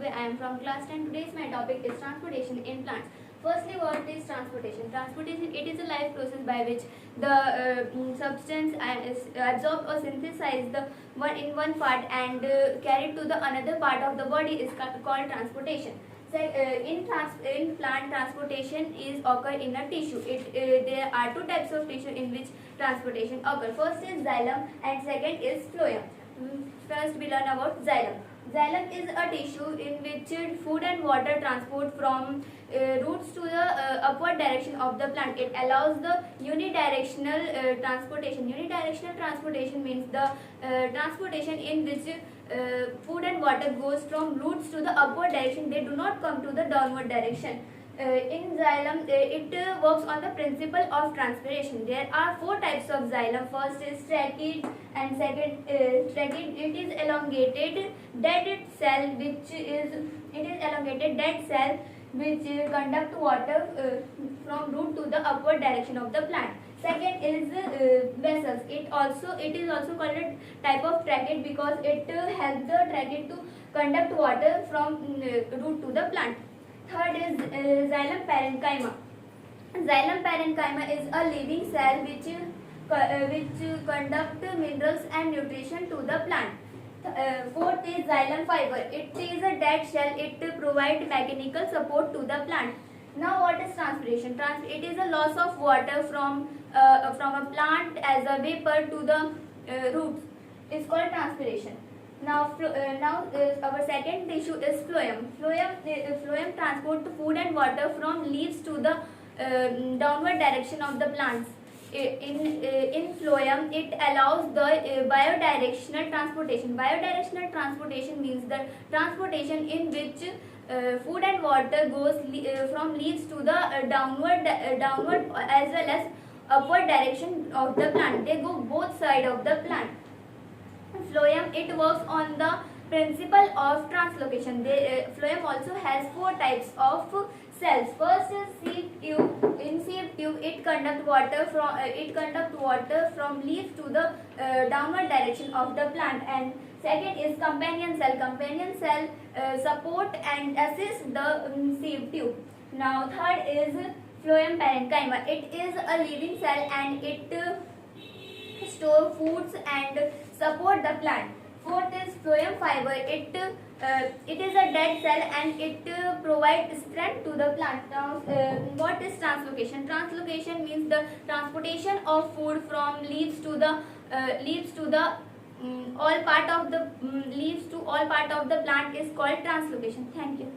Dubey. I am from class 10. Today's my topic is transportation in plants. Firstly, what is transportation? Transportation, it is a life process by which the substance is absorbed or synthesized the one in one part and carried to the another part of the body is called transportation. So, in plant, transportation is occur in a tissue. There are two types of tissue in which transportation occur. First is xylem and second is phloem. First we learn about xylem. Xylem is a tissue in which food and water transport from roots to the upward direction of the plant. It allows the unidirectional transportation. Unidirectional transportation means the transportation in which food and water goes from roots to the upward direction. They do not come to the downward direction. In xylem, it works on the principle of transpiration. There are four types of xylem. First is trachea, and second trachea. It is elongated dead cell, which conduct water from root to the upward direction of the plant. Second is vessels. It is also called a type of trachea because it helps the trachea to conduct water from root to the plant. Third is xylem parenchyma. Xylem parenchyma is a living cell which conduct minerals and nutrition to the plant. Fourth is xylem fiber. It is a dead shell. It provides mechanical support to the plant. Now, what is transpiration? It is a loss of water from a plant as a vapor to the roots. It's called transpiration. Now our second tissue is phloem. Phloem transport food and water from leaves to the downward direction of the plants. In phloem, it allows the biodirectional transportation. Biodirectional transportation means the transportation in which food and water goes from leaves to the downward as well as upward direction of the plant. They go both sides of the plant. Phloem, it works on the principle of translocation. Phloem also has four types of cells. First is sieve tube. In sieve tube, it conduct water from leaves to the downward direction of the plant. And second is companion cell. Companion cell support and assist the sieve tube. Now third is phloem parenchyma. It is a living cell and it store foods and support the plant. Fourth is phloem fiber. It is a dead cell and it provides strength to the plant. Now, what is translocation? Translocation means the transportation of food from leaves to all part of the plant is called translocation. Thank you.